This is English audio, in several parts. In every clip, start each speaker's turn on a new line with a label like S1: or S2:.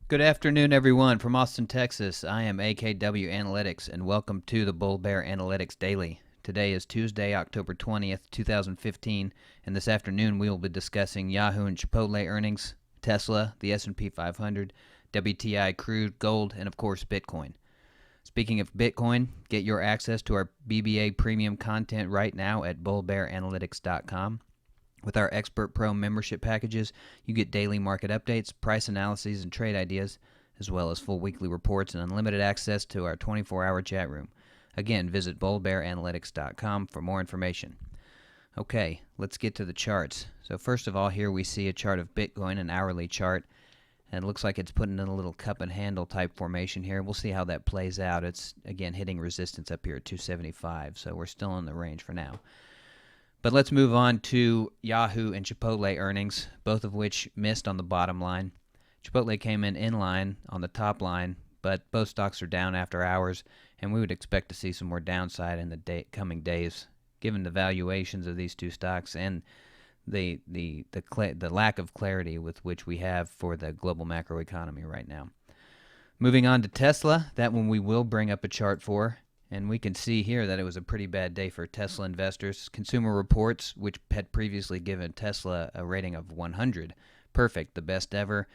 S1: Good afternoon, everyone. From Austin, Texas, I am AKW Analytics, and welcome to the BullBear Analytics Daily. Today is Tuesday, October 20th, 2015, and this afternoon we will be discussing Yahoo and Chipotle earnings, Tesla, the S&P 500, WTI crude, gold, and of course Bitcoin. Speaking of Bitcoin, get your access to our BBA premium content right now at bullbearanalytics.com. With our Expert Pro membership packages, you get daily market updates, price analyses, and trade ideas, as well as full weekly reports and unlimited access to our 24-hour chat room. Again, visit bullbearanalytics.com for more information. Okay, let's get to the charts. So first of all, here we see a chart of Bitcoin, an hourly chart, and it looks like it's putting in a little cup and handle type formation here. We'll see how that plays out. It's, again, hitting resistance up here at 275, so we're still in the range for now. But let's move on to Yahoo and Chipotle earnings, both of which missed on the bottom line. Chipotle came in line on the top line, but both stocks are down after hours, and we would expect to see some more downside in the coming days, given the valuations of these two stocks and the lack of clarity with which we have for the global macroeconomy right now. Moving on to Tesla, that one we will bring up a chart for. And we can see here that it was a pretty bad day for Tesla investors. Consumer Reports, which had previously given Tesla a rating of 100, perfect, the best ever,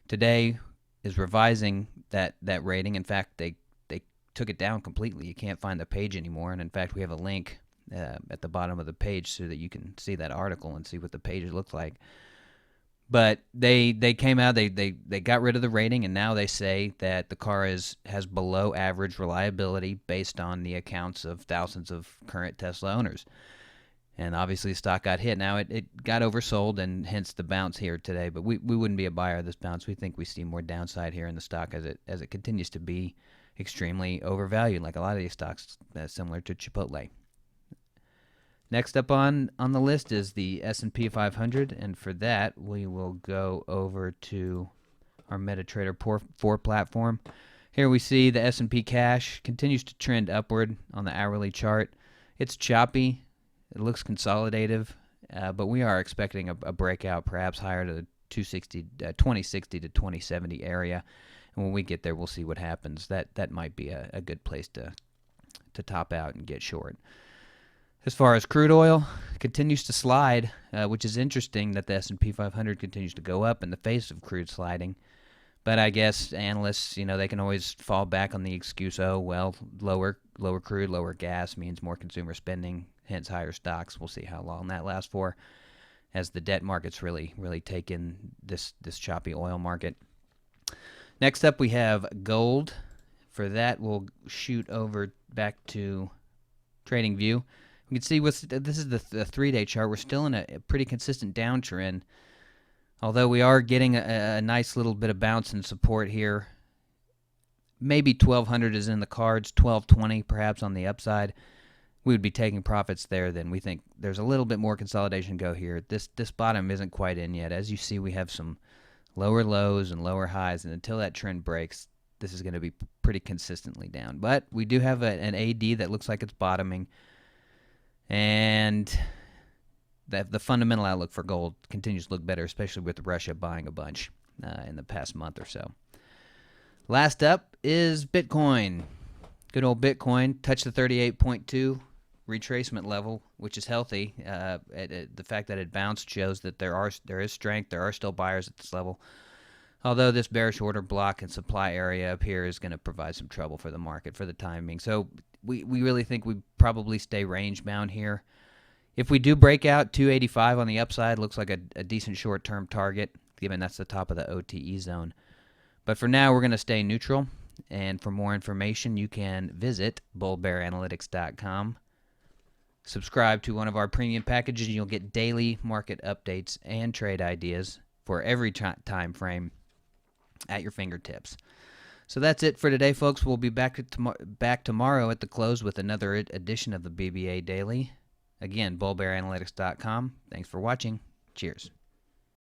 S1: today is revising that rating. In fact, they took it down completely. You can't find the page anymore. And in fact, we have a link at the bottom of the page so that you can see that article and see what the page looks like. But they came out, they got rid of the rating, and now they say that the car has below average reliability based on the accounts of thousands of current Tesla owners. And obviously the stock got hit. Now it got oversold, and hence the bounce here today. But we wouldn't be a buyer of this bounce. We think we see more downside here in the stock as it continues to be extremely overvalued, like a lot of these stocks, similar to Chipotle. Next up on the list is the S&P 500, and for that we will go over to our MetaTrader 4 platform. Here we see the S&P cash continues to trend upward on the hourly chart. It's choppy, it looks consolidative, but we are expecting a breakout perhaps higher to the 2060 to 2070 area. And when we get there, we'll see what happens. That might be a good place to top out and get short. As far as crude oil, it continues to slide, which is interesting that the S&P 500 continues to go up in the face of crude sliding. But I guess analysts, they can always fall back on the excuse, oh, well, lower crude, lower gas means more consumer spending, hence higher stocks. We'll see how long that lasts for as the debt markets really take in this choppy oil market. Next up, we have gold. For that, we'll shoot over back to TradingView. You can see this is the 3-day chart. We're still in a pretty consistent downtrend, although we are getting a nice little bit of bounce and support here. Maybe 1200 is in the cards, 1220 perhaps on the upside. We would be taking profits there. Then we think there's a little bit more consolidation go here. This bottom isn't quite in yet. As you see, we have some lower lows and lower highs, and until that trend breaks, this is going to be pretty consistently down. But we do have an AD that looks like it's bottoming. And the fundamental outlook for gold continues to look better, especially with Russia buying a bunch in the past month or so. Last up is Bitcoin. Good old Bitcoin touched the 38.2 retracement level, which is healthy. The fact that it bounced shows that there is strength. There are still buyers at this level. Although this bearish order block and supply area up here is going to provide some trouble for the market for the time being. So we really think we probably stay range bound here. If we do break out 285 on the upside, looks like a decent short-term target, given that's the top of the OTE zone. But for now, we're going to stay neutral. And for more information, you can visit bullbearanalytics.com. Subscribe to one of our premium packages, and you'll get daily market updates and trade ideas for every time frame at your fingertips. So that's it for today, folks. We'll be back tomorrow at the close with another edition of the BBA Daily. Again, bullbearanalytics.com. Thanks for watching. Cheers.